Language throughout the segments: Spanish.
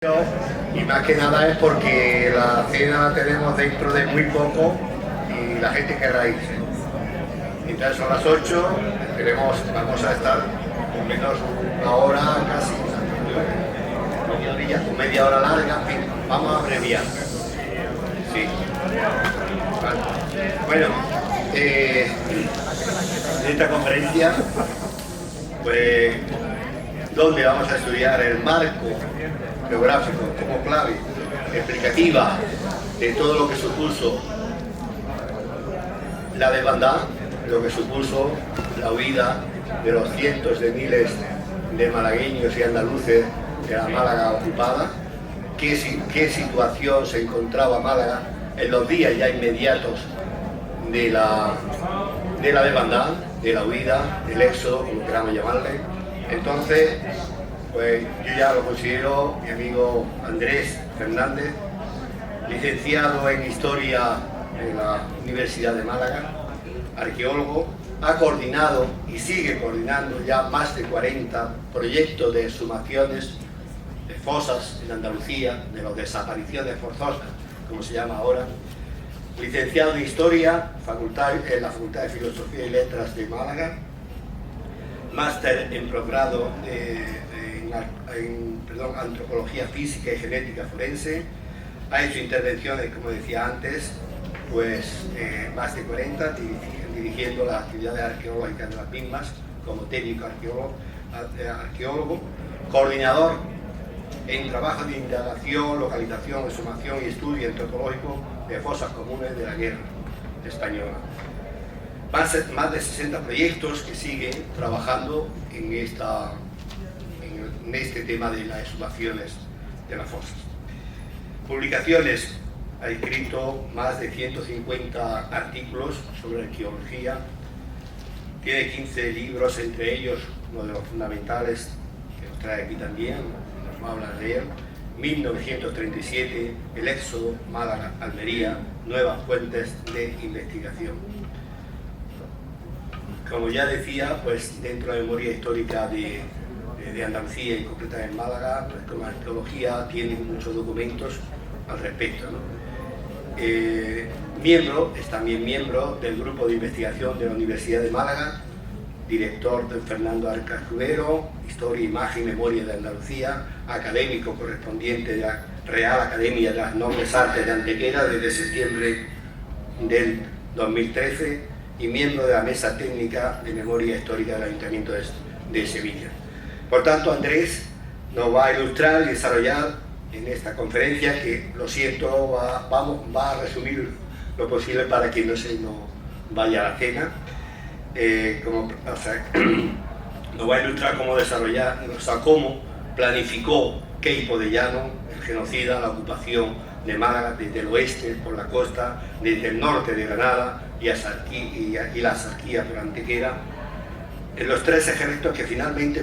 Y más que nada es porque la cena la tenemos dentro de muy poco y la gente querrá irse. Entonces son las 8, vamos a estar por menos una hora casi, con media hora larga, en fin, vamos a abreviar. Sí. Vale. Bueno, en esta conferencia, pues, donde vamos a estudiar el marco geográfico como clave explicativa de todo lo que supuso la desbandada, lo que supuso la huida de los cientos de miles de malagueños y andaluces de la Málaga ocupada, qué situación se encontraba Málaga en los días ya inmediatos de la desbandada, de la huida, del éxodo, como queramos llamarle. Entonces, pues yo ya lo considero mi amigo Andrés Fernández, licenciado en Historia en la Universidad de Málaga, arqueólogo, ha coordinado y sigue coordinando ya más de 40 proyectos de exhumaciones de fosas en Andalucía, de las desapariciones forzosas, como se llama ahora. Licenciado en Historia en la Facultad de Filosofía y Letras de Málaga, máster en posgrado en Antropología Física y Genética Forense. Ha hecho intervenciones, como decía antes, pues más de 40, dirigiendo las actividades arqueológicas de las mismas, como técnico arqueólogo, coordinador en trabajos de indagación, localización, exhumación y estudio antropológico de fosas comunes de la guerra española. Más de 60 proyectos que siguen trabajando en este tema de las exhumaciones de las fosas. Publicaciones: ha escrito más de 150 artículos sobre arqueología, tiene 15 libros, entre ellos uno de los fundamentales que nos trae aquí también, nos va a hablar de él, 1937, El éxodo, Málaga, Almería, nuevas fuentes de investigación. Como ya decía, pues dentro de la memoria histórica de Andalucía y concretamente en Málaga, pues como arqueología tiene muchos documentos al respecto, ¿no? Es también miembro del grupo de investigación de la Universidad de Málaga, director de Fernando Arcas Rubero, Historia, Imagen y Memoria de Andalucía, académico correspondiente de la Real Academia de las Nobles Artes de Antequera desde septiembre del 2013 y miembro de la Mesa Técnica de Memoria Histórica del Ayuntamiento de Sevilla. Por tanto, Andrés nos va a ilustrar y desarrollar en esta conferencia, que lo siento, va a resumir lo posible para que no se nos vaya a la cena. Nos va a ilustrar cómo desarrollar, cómo planificó Queipo de Llano, el genocida, la ocupación de Málaga desde el oeste por la costa, desde el norte de Granada y la Sarquía por Antequera, con los tres ejércitos que finalmente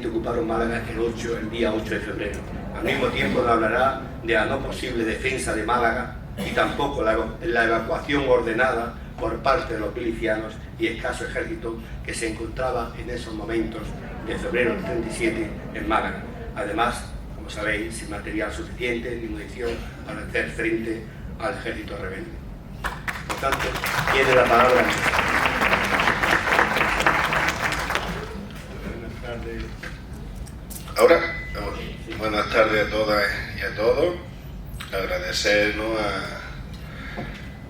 ocuparon Málaga el día 8 de febrero. Al mismo tiempo nos hablará de la no posible defensa de Málaga y tampoco la evacuación ordenada por parte de los milicianos y escaso ejército que se encontraba en esos momentos de febrero del 37 en Málaga. Además, como sabéis, sin material suficiente ni munición para hacer frente al ejército rebelde. Por tanto, tiene la palabra. Ahora, buenas tardes a todas y a todos. Agradecernos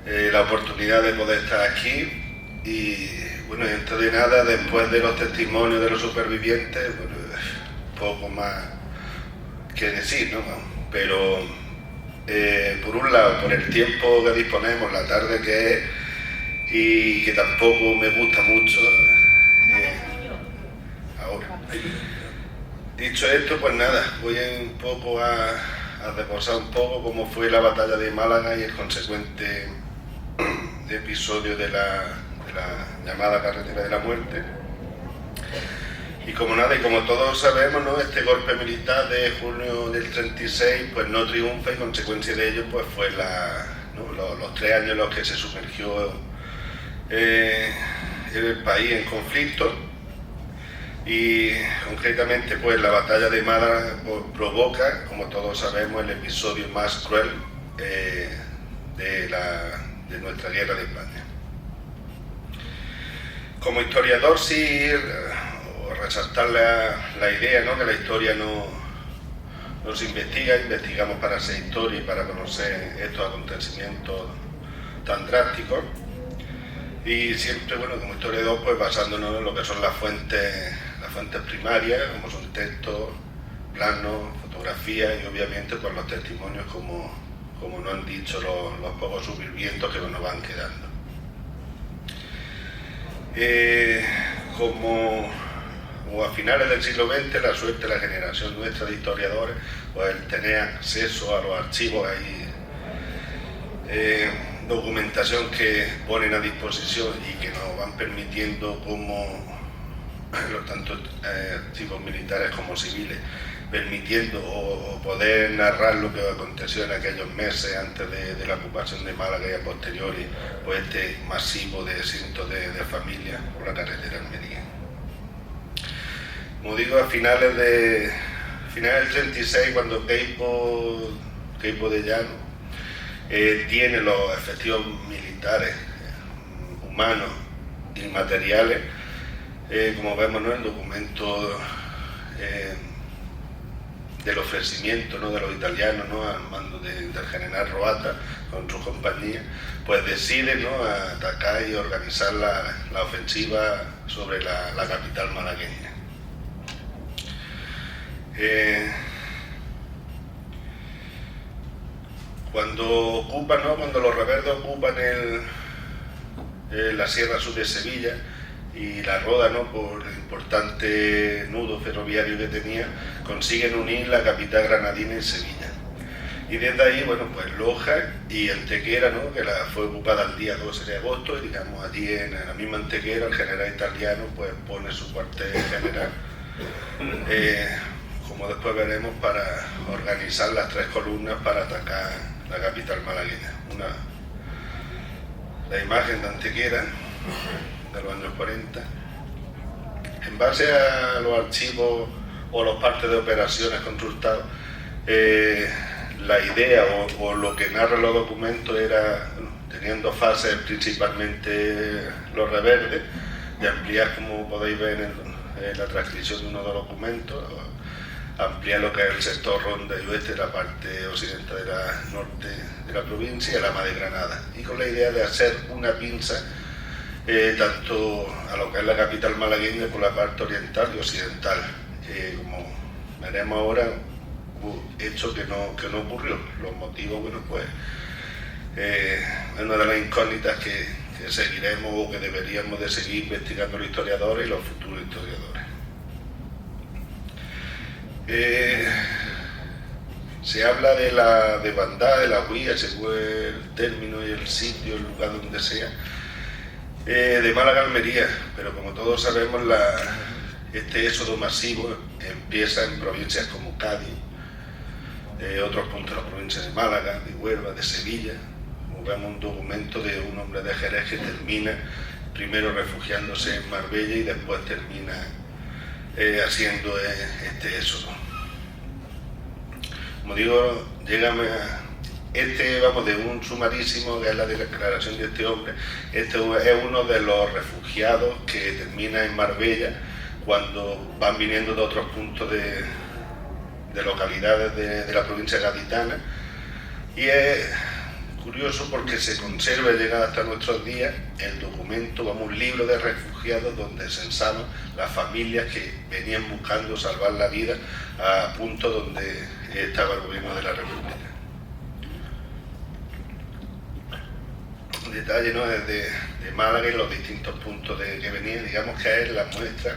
la oportunidad de poder estar aquí y, bueno, dentro de nada, después de los testimonios de los supervivientes, bueno, poco más que decir, ¿no? Pero, por un lado, por el tiempo que disponemos, la tarde que es, y que tampoco me gusta mucho ahora. Dicho esto, pues nada, voy un poco a reposar un poco cómo fue la batalla de Málaga y el consecuente episodio de la llamada Carretera de la Muerte. Y como nada, y como todos sabemos, ¿no?, este golpe militar de junio del 36 pues no triunfa, y consecuencia de ello pues fue los 3 años en los que se sumergió el país en conflicto. Y concretamente pues la batalla de Málaga provoca, como todos sabemos, el episodio más cruel de nuestra guerra de España. Como historiador sí resaltar la idea, ¿no?, que la historia no se investigamos para hacer historia y para conocer estos acontecimientos tan drásticos. Y siempre, bueno, como historiador, pues basándonos en lo que son las fuentes primarias, como son textos, planos, fotografías y obviamente pues los testimonios como nos han dicho los pocos supervivientes que nos van quedando. Como a finales del siglo XX, la suerte de la generación nuestra de historiadores, pues el tener acceso a los archivos, hay documentación que ponen a disposición y que nos van permitiendo, como tanto archivos militares como civiles, permitiendo o poder narrar lo que aconteció en aquellos meses antes de la ocupación de Málaga y a posteriori, pues este masivo de cientos de familias por la carretera Almería. Como digo, a finales del 36, cuando Queipo de Llano tiene los efectivos militares, humanos y materiales, como vemos, ¿no?, el documento del ofrecimiento, ¿no?, de los italianos, ¿no?, al mando del general Roata con su compañía, pues decide, ¿no?, atacar y organizar la ofensiva sobre la capital malagueña. Cuando los rebeldes ocupan la Sierra Sur de Sevilla y la Roda, ¿no?, por el importante nudo ferroviario que tenía, consiguen unir la capital granadina y Sevilla. Y desde ahí, bueno, pues Loja y Antequera, ¿no?, que fue ocupada el día 12 de agosto, y digamos allí en la misma Antequera el general italiano pues pone su cuartel general, como después veremos, para organizar las tres columnas para atacar la capital malagueña. La imagen de Antequera de los años 40. En base a los archivos o los partes de operaciones consultados, la idea o lo que narran los documentos era, teniendo fases principalmente los rebeldes, de ampliar, como podéis ver en la transcripción de uno de los documentos, ampliar lo que es el sector Ronda y Oeste, la parte occidental de la norte de la provincia, y el Ama de Granada, y con la idea de hacer una pinza tanto a lo que es la capital malagueña por la parte oriental y occidental. Como veremos ahora, hecho que no ocurrió. Los motivos, bueno, pues es una de las incógnitas que seguiremos o que deberíamos de seguir investigando los historiadores y los futuros historiadores. Se habla de la desbandada, de la huida, según el término y el sitio, el lugar donde sea, de Málaga a Almería, pero como todos sabemos, este éxodo masivo empieza en provincias como Cádiz, otros puntos de la provincia de Málaga, de Huelva, de Sevilla. Como vemos, un documento de un hombre de Jerez que termina primero refugiándose en Marbella y después termina haciendo este éxodo. Como digo, vamos de un sumarísimo, que es la declaración de este hombre. Este es uno de los refugiados que termina en Marbella cuando van viniendo de otros puntos de localidades de la provincia gaditana, y es curioso porque se conserva, llega hasta nuestros días, el documento, un libro de refugiados donde censaban las familias que venían buscando salvar la vida a punto donde estaba el gobierno de la República. Un detalle, ¿no?, de Málaga y los distintos puntos que venían, digamos que es la muestra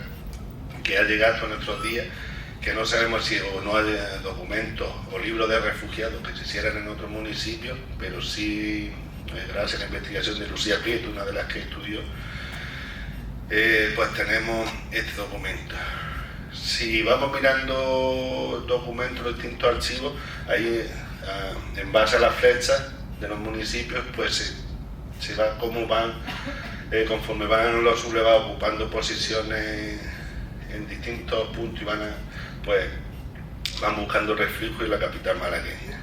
que ha llegado hasta nuestros días, que no sabemos si o no hay documentos o libros de refugiados que se hicieran en otros municipios, pero sí, gracias a la investigación de Lucía Prieto, una de las que estudió, pues tenemos este documento. Si vamos mirando documentos de distintos archivos, ahí en base a las flechas de los municipios, pues se va cómo van, conforme van los sublevados ocupando posiciones en distintos puntos y van buscando refugio en la capital malagueña.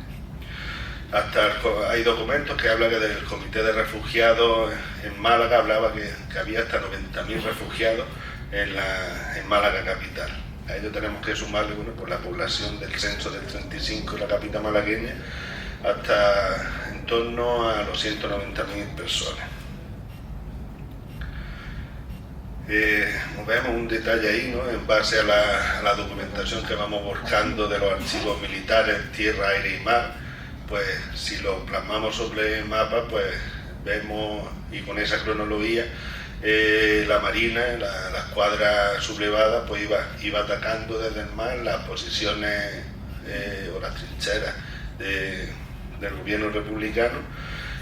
Hay documentos que hablan que del Comité de Refugiados en Málaga hablaba que había hasta 90.000 refugiados en Málaga capital. A ello tenemos que sumarle por la población del censo del 35 en la capital malagueña hasta en torno a los 190.000 personas. Vemos un detalle ahí, ¿no? En base a la documentación que vamos buscando de los archivos militares, tierra, aire y mar, pues si lo plasmamos sobre el mapa, pues vemos, y con esa cronología, la Marina, la escuadra sublevada, pues iba atacando desde el mar las posiciones o las trincheras del gobierno republicano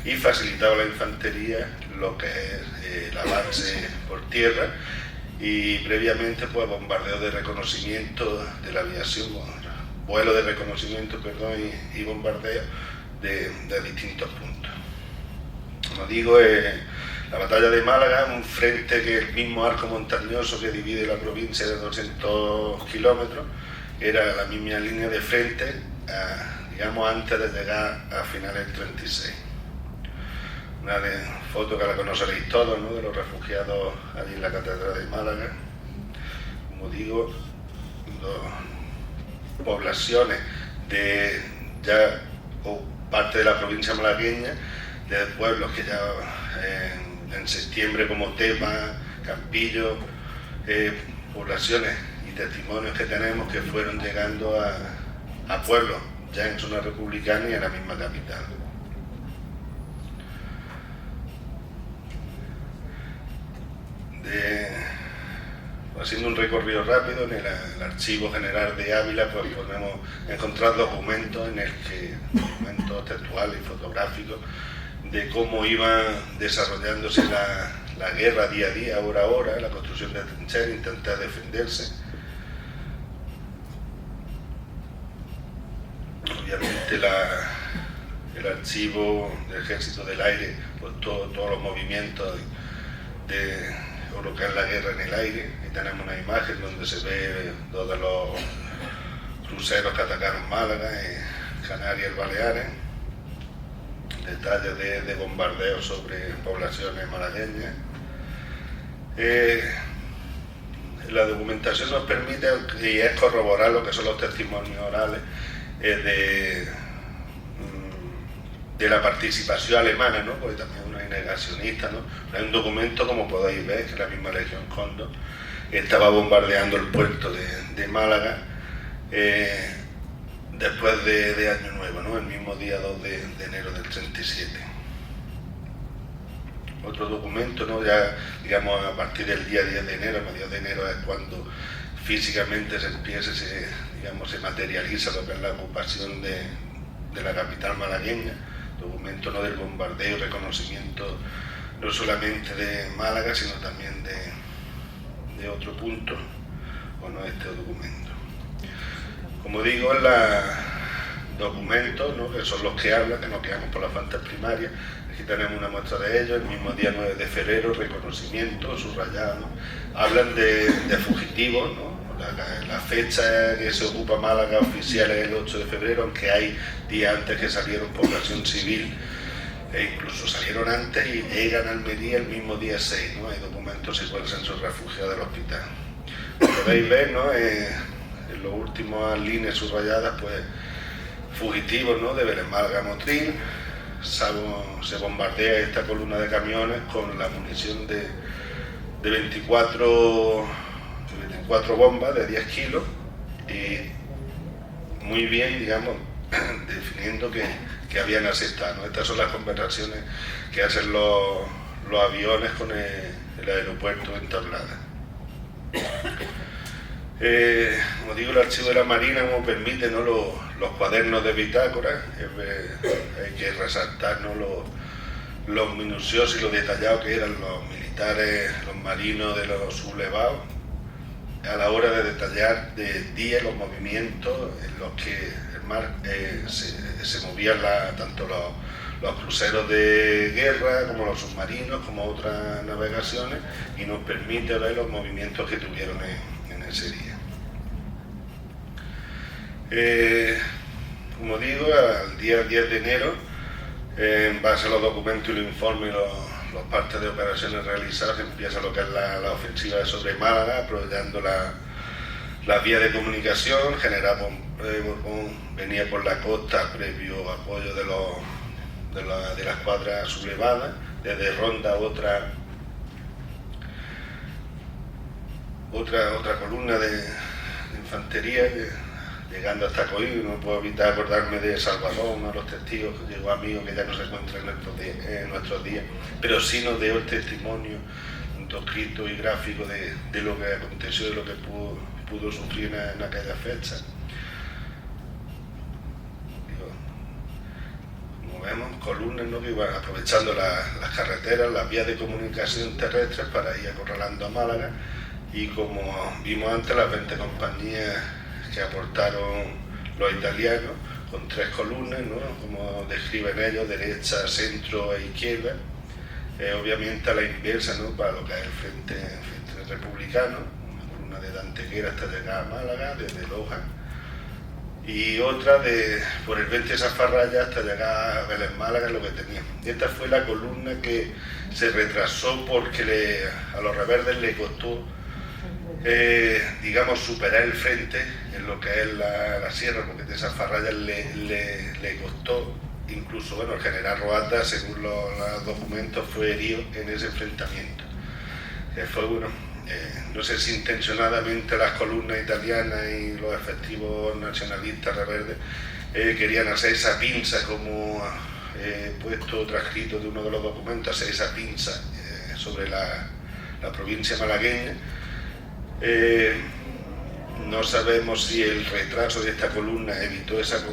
y facilitaba a la infantería lo que es el avance por tierra y previamente pues bombardeo de reconocimiento de la aviación, vuelo de reconocimiento, y bombardeo de distintos puntos. Como digo, la batalla de Málaga, un frente que el mismo arco montañoso que divide la provincia de 200 kilómetros, era la misma línea de frente, digamos, antes de llegar a finales del 36. Una foto que la conoceréis todos, ¿no?, de los refugiados allí en la Catedral de Málaga. Como digo, poblaciones o parte de la provincia malagueña, de pueblos que ya en septiembre como Tepa, Campillo, poblaciones y testimonios que tenemos que fueron llegando a pueblos ya en zona republicana y en la misma capital. Haciendo un recorrido rápido en el Archivo General de Ávila, pues podemos encontrar documentos documentos textuales y fotográficos de cómo iba desarrollándose la guerra día a día, hora a hora, la construcción de trincheras, intentar defenderse. Obviamente el archivo del Ejército del Aire, pues todos los movimientos de o lo que es la guerra en el aire, y tenemos una imagen donde se ve todos los cruceros que atacaron Málaga, Canarias y Baleares, detalles de bombardeos sobre poblaciones malagueñas. La documentación nos permite, y es corroborar lo que son los testimonios orales de la participación alemana, ¿no?, porque también uno es negacionista, ¿no? Hay un documento, como podéis ver, que la misma Legión Cóndor estaba bombardeando el puerto de Málaga después de Año Nuevo, ¿no?, el mismo día 2 de enero del 37. Otro documento, ¿no?, ya digamos a partir del día 10 de enero, mediados de enero es cuando físicamente se materializa lo que es la ocupación de la capital malagueña. Documento, ¿no?, del bombardeo y reconocimiento no solamente de Málaga, sino también de otro punto, o no este documento. Como digo, en los documentos, ¿no?, que son los que hablan, que nos quedamos por las fuentes primarias, aquí tenemos una muestra de ellos, el mismo día 9 de febrero, reconocimiento, subrayado, ¿no? Hablan de fugitivos, ¿no? La fecha que se ocupa Málaga oficial es el 8 de febrero, aunque hay días antes que salieron población civil, e incluso salieron antes y llegan a Almería el mismo día 6, ¿no? Hay documentos igual el censo de refugiados del hospital. Como podéis ver, ¿no?, en las últimas líneas subrayadas, pues fugitivos, ¿no?, de Vélez Málaga Motril. Se bombardea esta columna de camiones con la munición de 24 bombas de 10 kilos, y muy bien, digamos, definiendo que habían aceptado, ¿no? Estas son las conversaciones que hacen los aviones con el aeropuerto entablada. Como digo, el archivo de la Marina como permite, ¿no?, los cuadernos de bitácora. Hay que resaltar, ¿no?, los minuciosos y lo detallados que eran los militares, los marinos de los sublevados, a la hora de detallar de día los movimientos en los que el mar se movían tanto los cruceros de guerra como los submarinos, como otras navegaciones, y nos permite ver los movimientos que tuvieron en ese ese día. Como digo, al día 10 de enero, en base a los documentos y los informes y los partes de operaciones realizadas, empieza lo que es la ofensiva sobre Málaga, aprovechando la vía de comunicación. General Borbón venía por la costa previo apoyo de la escuadra sublevada. Desde Ronda otra columna de infantería llegando hasta Coín. No puedo evitar acordarme de Salvador, uno de los testigos que llegó amigo, que ya no se encuentra en nuestros días, pero sí nos dio el testimonio escrito y gráfico de lo que aconteció, de lo que pudo sufrir en aquella fecha. Como vemos, columnas, ¿no?, que iban aprovechando las carreteras, las vías de comunicación terrestres para ir acorralando a Málaga, y como vimos antes, las 20 compañías que aportaron los italianos, con 3 columnas, ¿no?, como describen ellos, derecha, centro e izquierda, obviamente a la inversa, ¿no?, para lo que es el frente republicano, una columna de Antequera hasta llegar a Málaga, desde Loja, y otra por el 20 de Zafarraya hasta llegar a Vélez Málaga, lo que tenía. Esta fue la columna que se retrasó porque a los reverdes le costó digamos, superar el frente en lo que es la sierra, porque de Zafarraya le costó. Incluso, bueno, el general Roata, según los documentos, fue herido en ese enfrentamiento. Fue, bueno, no sé si intencionadamente las columnas italianas y los efectivos nacionalistas rebeldes querían hacer esa pinza, como he puesto transcrito de uno de los documentos, hacer esa pinza sobre la provincia malagueña. No sabemos si el retraso de esta columna evitó esa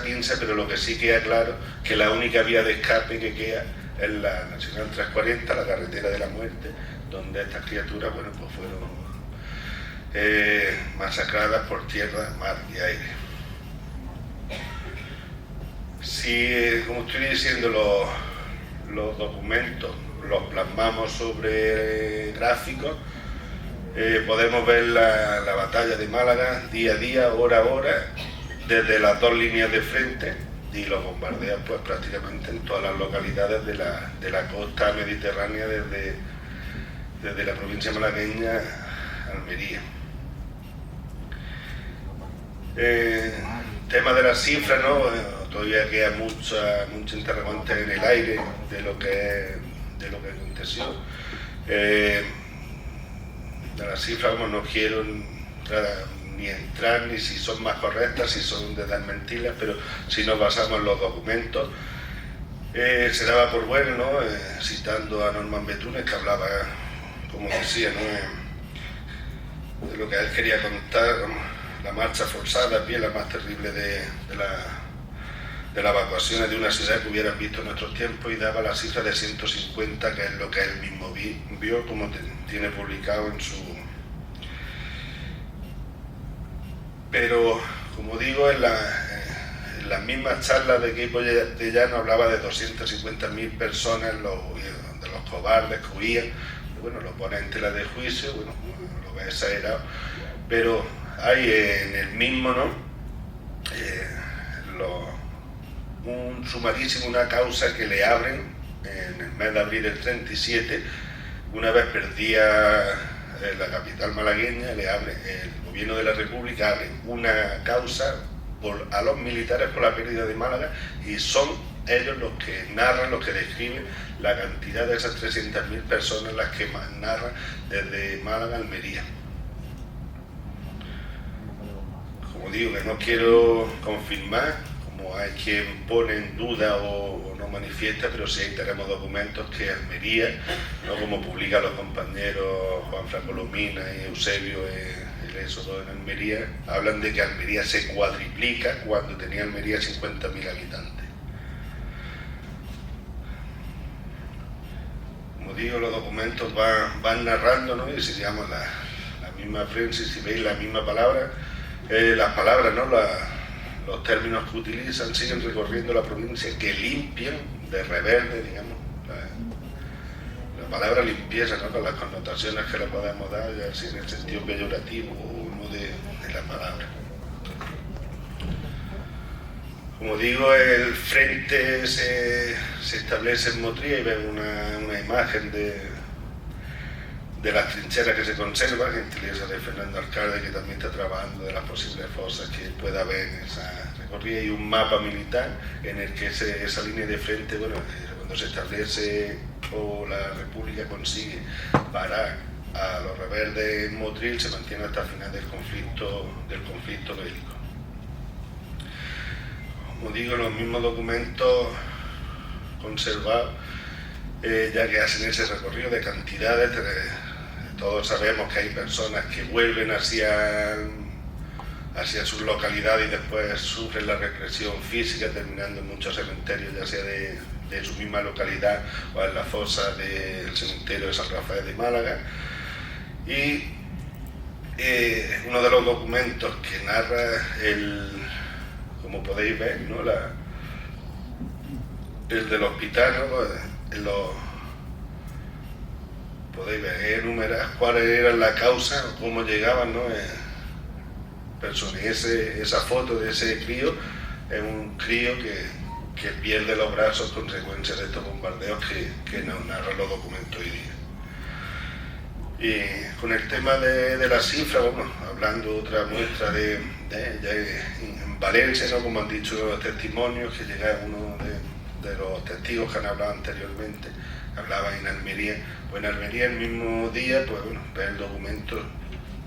pinza, pero lo que sí queda claro que la única vía de escape que queda es la Nacional 340, la carretera de la muerte, donde estas criaturas, bueno, pues fueron masacradas por tierra, mar y aire. Si, como estoy diciendo, los documentos los plasmamos sobre gráficos, podemos ver la batalla de Málaga día a día, hora a hora, desde las 2 líneas de frente, y los bombardean pues prácticamente en todas las localidades de la costa mediterránea, desde la provincia malagueña a Almería. Tema de las cifras, ¿no? Todavía queda mucha interrogante en el aire de lo que aconteció. De las cifras, como no quiero ni entrar ni si son más correctas, si son de desmentirlas, pero si nos basamos en los documentos, se daba por bueno, ¿no?, citando a Norman Betunes, que hablaba, como decía, ¿no?, de lo que él quería contar, ¿no?, la marcha forzada a pie, la más terrible de las evacuaciones de una ciudad que hubieran visto en nuestros tiempos, y daba la cifra de 150, que es lo que él mismo vio, como tiene publicado en su... Pero, como digo, en las mismas charlas de Queipo de Llano hablaba de 250.000 personas, de los cobardes que huían. Bueno, lo pone en tela de juicio, bueno, lo ve exagerado, pero hay en el mismo, ¿no?, un sumarísimo, una causa que le abren en el mes de abril del 37, una vez perdía la capital malagueña, le abre el gobierno de la República, abre una causa a los militares por la pérdida de Málaga, y son ellos los que narran, los que describen la cantidad de esas 300.000 personas, las que narran desde Málaga a Almería. Como digo, que no quiero confirmar, como hay quien pone en duda o no manifiesta, pero sí tenemos documentos que Almería, ¿no?, como publican los compañeros Juan Franco Lomina y Eusebio, el éxodo en Almería, hablan de que Almería se cuadriplica cuando tenía Almería 50.000 habitantes. Como digo, los documentos van narrando, ¿no?, y si digamos la misma prensa, y si veis la misma palabra, las palabras, ¿no?, los términos que utilizan siguen recorriendo la provincia, que limpian de rebelde, digamos, la palabra limpieza, ¿no? Con las connotaciones que le podemos dar, ya así en el sentido peyorativo o no de la palabra. Como digo, el frente se establece en Motril y ven una imagen de las trincheras que se conservan, gentileza de Fernando Alcalde, que también está trabajando de las posibles fosas que pueda haber en esa recorrida, y un mapa militar en el que esa línea de frente, bueno, cuando se establece o la República consigue parar a los rebeldes en Motril, se mantiene hasta el final del conflicto bélico. Como digo, los mismos documentos conservados, ya que hacen ese recorrido de cantidades, todos sabemos que hay personas que vuelven hacia sus localidades y después sufren la represión física, terminando en muchos cementerios, ya sea de su misma localidad o en la fosa del cementerio de San Rafael de Málaga. Y uno de los documentos que narra como podéis ver, ¿no? El del hospital, ¿no? Podéis ver, enumerar cuáles eran la causa, cómo llegaban, ¿no? Personas. Esa foto de ese crío es un crío que pierde los brazos consecuencia de estos bombardeos que nos narran los documentos hoy día. Y con el tema de la cifra, bueno, hablando otra muestra ya en Valencia, ¿no? Como han dicho los testimonios, que llega uno de los testigos que han hablado anteriormente, hablaba en Almería. Pues en Almería el mismo día, pues bueno, el documento,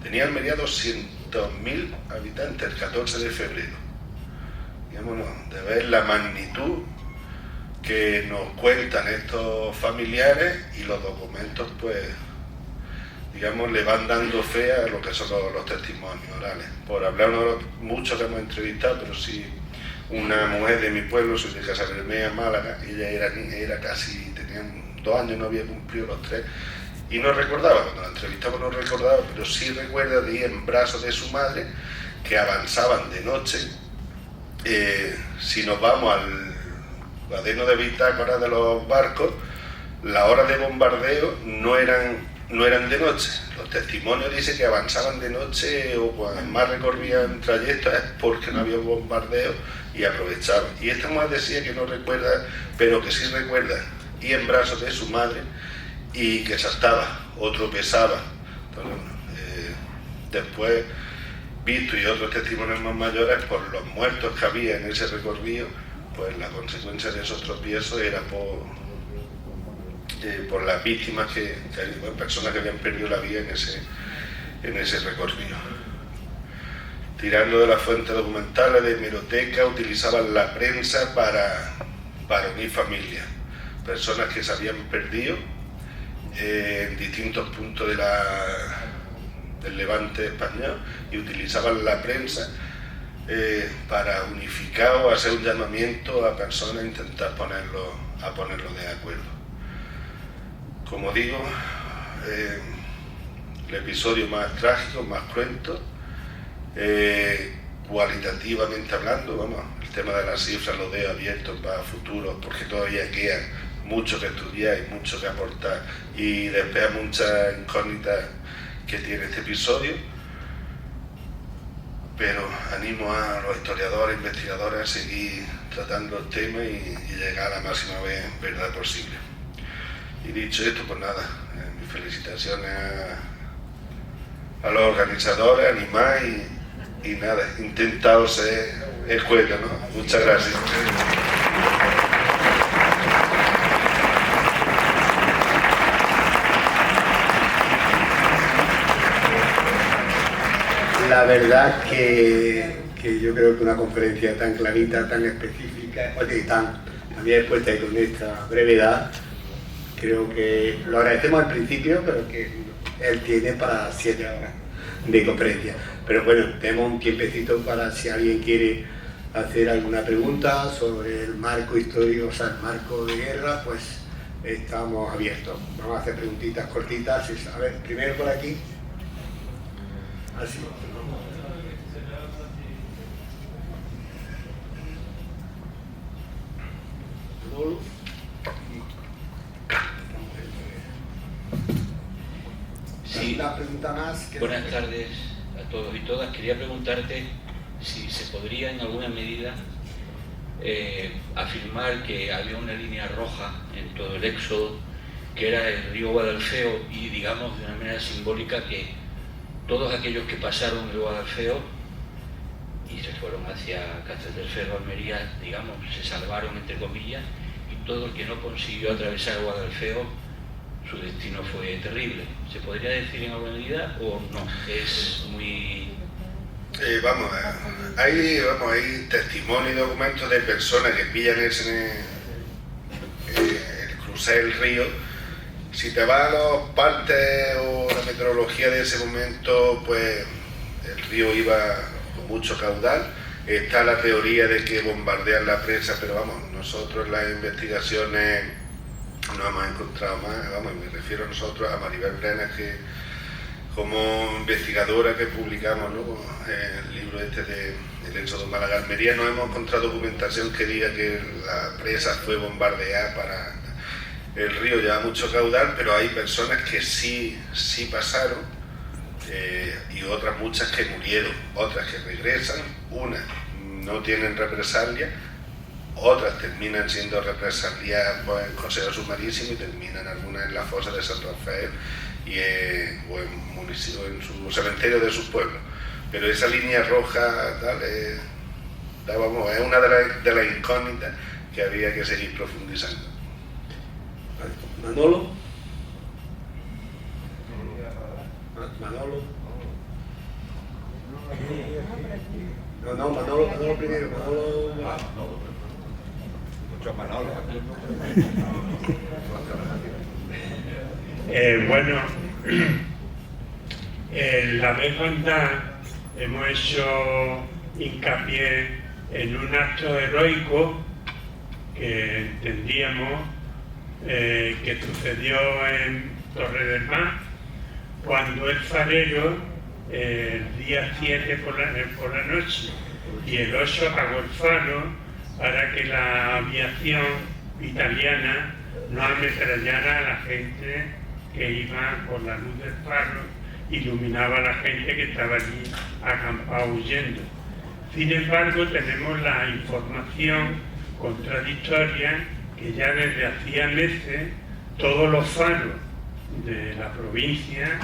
tenía Almería 200.000 habitantes el 14 de febrero. Digamos, de ver la magnitud que nos cuentan estos familiares, y los documentos, pues, digamos, le van dando fe a lo que son los testimonios orales. Por hablar uno de los muchos que hemos entrevistado, pero sí una mujer de mi pueblo, soy de Casa Bermea, Málaga, ella era casi, tenía 2 años, no había cumplido los 3, y no recordaba, cuando la entrevistaba no recordaba, pero sí recuerda de ir en brazos de su madre, que avanzaban de noche. Si nos vamos al cuaderno de bitácora de los barcos, las horas de bombardeo no eran de noche. Los testimonios dicen que avanzaban de noche, o cuando más recorrían trayectos es porque no había bombardeo y aprovechaban. Y esta mujer decía que no recuerda, pero que sí recuerda ir en brazos de su madre y que saltaba o tropezaba. Entonces, después, visto y otros testimonios más mayores, por los muertos que había en ese recorrido, pues la consecuencia de esos tropiezos era por las víctimas, personas que habían perdido la vida en ese recorrido. Tirando de las fuentes documentales de hemeroteca, utilizaban la prensa para unir familias, personas que se habían perdido en distintos puntos del Levante español, y utilizaban la prensa para unificar o hacer un llamamiento a personas e intentar ponerlo de acuerdo. Como digo, el episodio más trágico, más cruento, cualitativamente hablando, vamos, el tema de las cifras lo dejo abierto para futuros, porque todavía queda mucho que estudiar y mucho que aportar, y despega muchas incógnitas que tiene este episodio, pero animo a los historiadores, investigadores a seguir tratando el tema y llegar a la máxima verdad posible. Y dicho esto, pues nada, mis felicitaciones a los organizadores, animar y nada, intentado ser escuela, ¿no? Muchas gracias. La verdad que yo creo que una conferencia tan clarita, tan específica, y tan también expuesta y con esta brevedad, creo que lo agradecemos al principio, pero que él tiene para 7 horas de conferencia. Pero bueno, tenemos un tiempecito para si alguien quiere hacer alguna pregunta sobre el marco histórico, o sea, el marco de guerra, pues estamos abiertos. Vamos a hacer preguntitas cortitas. A ver, primero por aquí. Así. Buenas tardes a todos y todas. Quería preguntarte si se podría en alguna medida afirmar que había una línea roja en todo el éxodo, que era el río Guadalfeo, y digamos de una manera simbólica que todos aquellos que pasaron el Guadalfeo y se fueron hacia Castelldefels, Almería, digamos, se salvaron entre comillas, y todo el que no consiguió atravesar el Guadalfeo, su destino fue terrible. ¿Se podría decir en alguna medida o no? Es muy... hay testimonios y documentos de personas que pillan el cruzar el río. Si te vas a los partes o la meteorología de ese momento, pues el río iba con mucho caudal. Está la teoría de que bombardean la presa, pero vamos, nosotros en las investigaciones no hemos encontrado más. Vamos, me refiero a nosotros, a Maribel Brenes, que como investigadora que publicamos, ¿no?, el libro este de El éxodo Málaga-Almería, no hemos encontrado documentación que diga que la presa fue bombardeada para... El río lleva mucho caudal, pero hay personas que sí pasaron, y otras muchas que murieron, otras que regresan, unas no tienen represalia, otras terminan siendo represaliadas pues, en Consejo Sumarísimo y terminan algunas en la fosa de San Rafael y o en municipio, en su cementerio de sus pueblos. Pero esa línea roja tal, es una de las incógnitas que habría que seguir profundizando. Manolo. Manolo. Manolo primero. Mucho Manolo. Bueno, en la vez andar hemos hecho hincapié en un acto heroico que entendíamos que sucedió en Torre del Mar, cuando el farero, el día 7 por la noche y el 8 apagó el faro para que la aviación italiana no ametrallara a la gente que iba con la luz del faro, iluminaba a la gente que estaba allí acampada huyendo. Sin embargo, tenemos la información contradictoria que ya desde hacía meses todos los faros de la provincia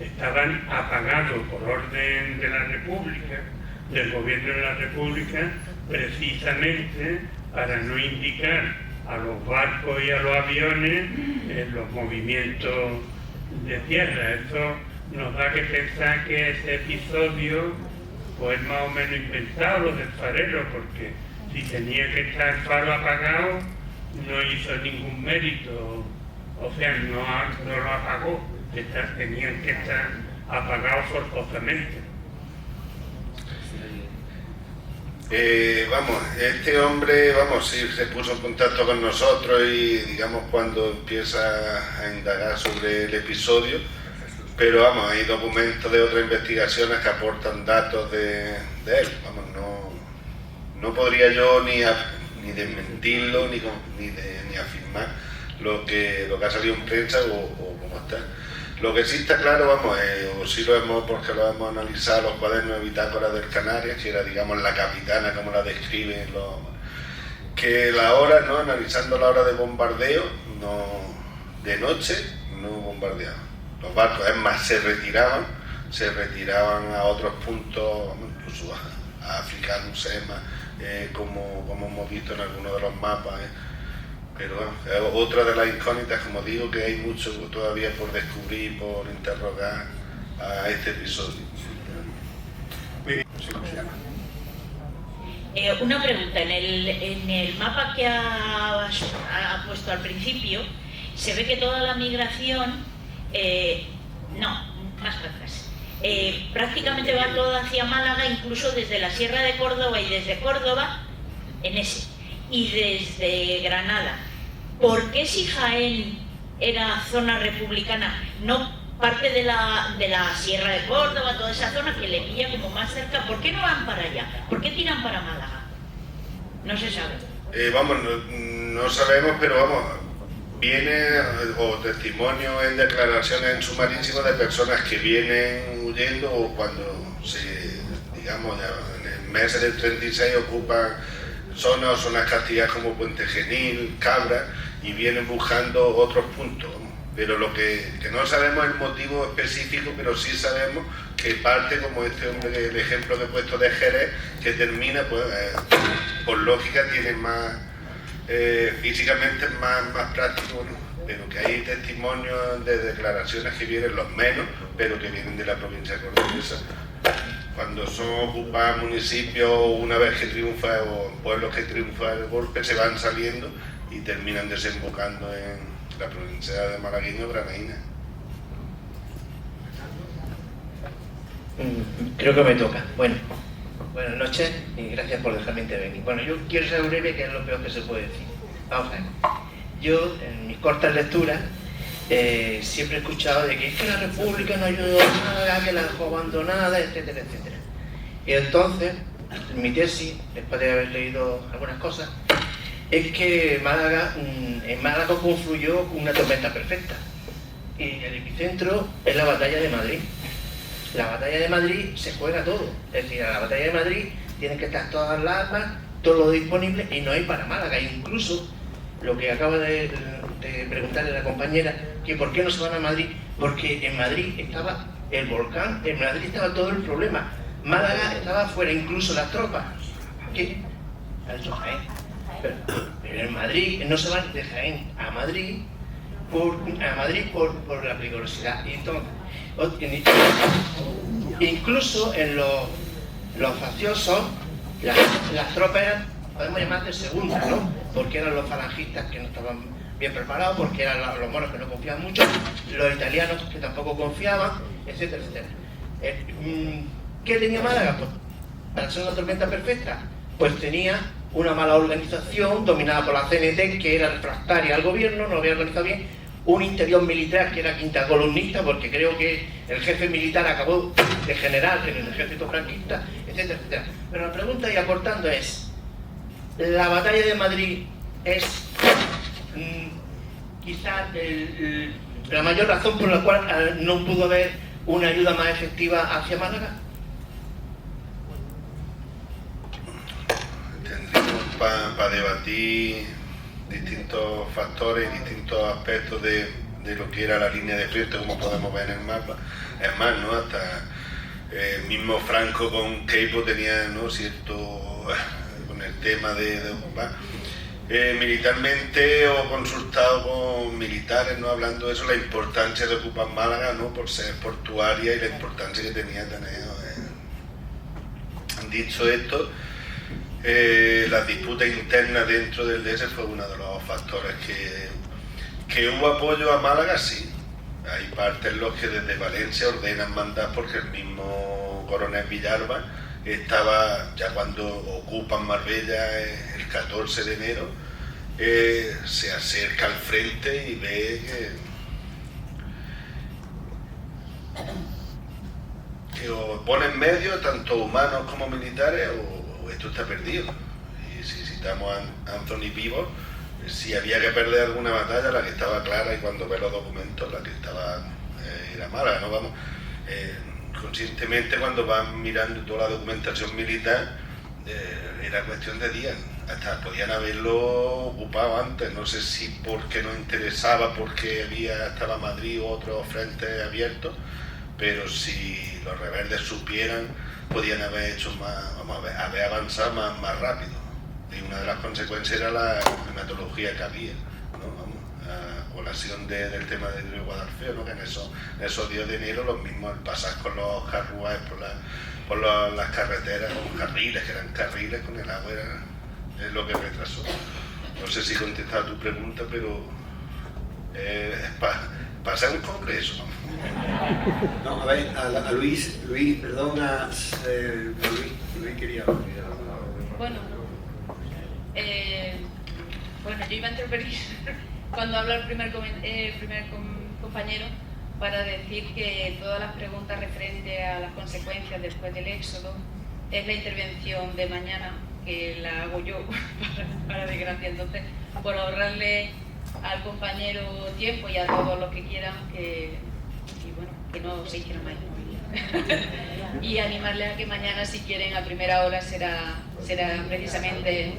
estaban apagados por orden de la República, del gobierno de la República, precisamente para no indicar a los barcos y a los aviones los movimientos de tierra. Esto nos da que pensar que ese episodio pues más o menos inventado, lo del farero, porque si tenía que estar el faro apagado no hizo ningún mérito, o sea, no lo apagó, tenían que estar apagados forzosamente. Este hombre, sí, se puso en contacto con nosotros y, digamos, cuando empieza a indagar sobre el episodio, pero hay documentos de otras investigaciones que aportan datos de él. No podría yo ni desmentirlo ni afirmar lo que ha salido en prensa o cómo está. Lo que sí está claro, o sí lo hemos, porque lo hemos analizado, los cuadernos de bitácora del Canarias, que era, digamos, la capitana, como la describen, que la hora, ¿no?, analizando la hora de bombardeo, de noche no bombardeaban. Los barcos, es más, se retiraban a otros puntos, incluso a África, Lucema, como hemos visto en algunos de los mapas. Pero es otra de las incógnitas, como digo, que hay mucho todavía por descubrir, por interrogar a este episodio. Una pregunta, en el mapa que ha puesto al principio, se ve que toda la migración, más atrás, prácticamente va toda hacia Málaga, incluso desde la Sierra de Córdoba y desde Córdoba, y desde Granada. ¿Por qué si Jaén era zona republicana, no parte de la Sierra de Córdoba, toda esa zona que le pilla como más cerca? ¿Por qué no van para allá? ¿Por qué tiran para Málaga? No se sabe. No sabemos, pero viene, o testimonios en declaraciones en Sumarísimo de personas que vienen huyendo o cuando digamos, en el mes del 36 ocupan zonas castigadas como Puente Genil, Cabra, y vienen buscando otros puntos. Pero lo que no sabemos es el motivo específico, pero sí sabemos que parte, como este hombre, el ejemplo que he puesto de Jerez, que termina, pues, por lógica tiene más, físicamente más práctico, ¿no? Pero que hay testimonios de declaraciones que vienen los menos, pero que vienen de la provincia cordobesa. Cuando son ocupados municipios, una vez que triunfa, o pueblos que triunfa el golpe, se van saliendo y terminan desembocando en la provincia de Malagueño o Granaína. Creo que me toca. Bueno, buenas noches y gracias por dejarme intervenir. Bueno, yo quiero ser breve, que es lo peor que se puede decir. Vamos a ver. Yo, en mis cortas lecturas, siempre he escuchado de que es que la República no ayudó a nada, que la dejó abandonada, etcétera, etcétera. Y entonces, mi tesis, después de haber leído algunas cosas, es que en Málaga confluyó una tormenta perfecta. Y el epicentro es la batalla de Madrid. La batalla de Madrid se juega todo. Es decir, a la batalla de Madrid tienen que estar todas las armas, todo lo disponible, y no hay para Málaga. Incluso lo que acaba de preguntarle la compañera, que por qué no se van a Madrid, porque en Madrid estaba el volcán, en Madrid estaba todo el problema. Málaga estaba fuera, incluso las tropas. ¿Qué? Pero en Madrid no se van de Jaén a Madrid por la peligrosidad. Y entonces, incluso en los facciosos, las tropas eran, podemos llamar de segunda, ¿no? Porque eran los falangistas que no estaban bien preparados, porque eran los moros que no confiaban mucho, los italianos que tampoco confiaban, etcétera, etcétera. ¿Qué tenía Málaga? Pues, para ser una tormenta perfecta, pues tenía una mala organización dominada por la CNT, que era refractaria al gobierno, no lo había organizado bien, un interior militar que era quinta columnista, porque creo que el jefe militar acabó de general en el ejército franquista, etcétera, etcétera. Pero la pregunta, y aportando, es: la batalla de Madrid es quizás la mayor razón por la cual no pudo haber una ayuda más efectiva hacia Málaga. Para debatir distintos factores, distintos aspectos de lo que era la línea de frente, como podemos ver en el mapa. Es más, ¿no? Hasta el mismo Franco con Queipo tenía, ¿no?, cierto, con el tema de ocupar. Militarmente, o consultado con militares, ¿no?, hablando de eso, la importancia de ocupar Málaga, ¿no?, por ser portuaria y la importancia que tenía tener. Dicho esto, las disputas internas dentro del DS fue uno de los factores que hubo apoyo a Málaga, sí. Hay partes en los que desde Valencia ordenan mandar, porque el mismo coronel Villalba estaba, ya cuando ocupan Marbella el 14 de enero, se acerca al frente y ve que o ponen medios, tanto humanos como militares, o esto está perdido. Y si citamos a Anthony Vivo, si había que perder alguna batalla, la que estaba clara, y cuando ve los documentos, la que estaba era Málaga, ¿no? Vamos, conscientemente, cuando van mirando toda la documentación militar, era cuestión de días, hasta podían haberlo ocupado antes. No sé si porque no interesaba, porque estaba Madrid u otros frentes abiertos, pero si los rebeldes supieran, podían haber hecho más, haber avanzado más rápido. Y una de las consecuencias era la climatología que había, ¿no? Vamos, a colación del tema del río Guadalfeo, ¿no?, que en esos días de enero, los mismos, el pasar con los carruajes por las carreteras, con carriles, que eran carriles con el agua, es lo que retrasó. No sé si he contestado a tu pregunta, pero pasa un congreso. No, a ver, a Luis, perdona, Luis quería hablar. Bueno, yo iba a intervenir cuando habla el primer compañero, para decir que todas las preguntas referentes a las consecuencias después del éxodo es la intervención de mañana, que la hago yo, para desgracia. Entonces, por ahorrarle al compañero tiempo y a todos los que quieran que no se hicieran más y animarles a que mañana, si quieren, a primera hora será precisamente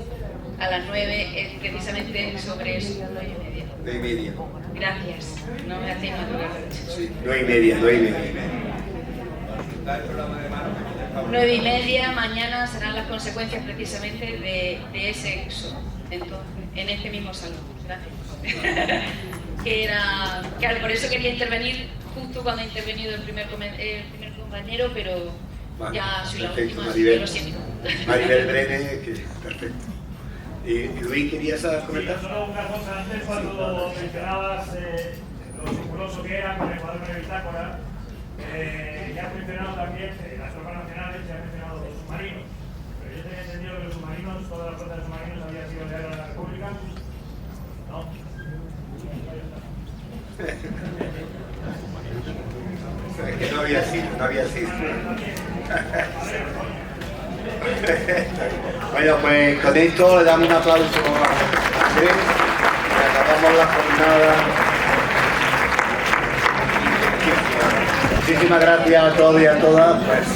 a las 9, precisamente sobre eso, 9:30. 9:30. Gracias, no me hacéis madurar. Sí, 9:30. 9:30, mañana serán las consecuencias precisamente de ese éxodo, entonces, en este mismo salón. Gracias. Claro, por eso quería intervenir justo cuando ha intervenido el primer compañero, pero vale, ya soy la perfecto, última, Maribel. lo siento. Maribel Brene, que perfecto. ¿Y Luis, querías comentar? Sí, solo una cosa antes, cuando mencionabas lo simboloso que era con el cuaderno de bitácora, ya has mencionado también las tropas nacionales, ya has mencionado los submarinos. Pero yo tenía entendido que los submarinos, toda la flota de submarinos había sido leal a la República. ¿No? Es que no había sido. Bueno, pues con esto le damos un aplauso a Andrés y acabamos la jornada. Muchísimas gracias a todos y a todas. Pues,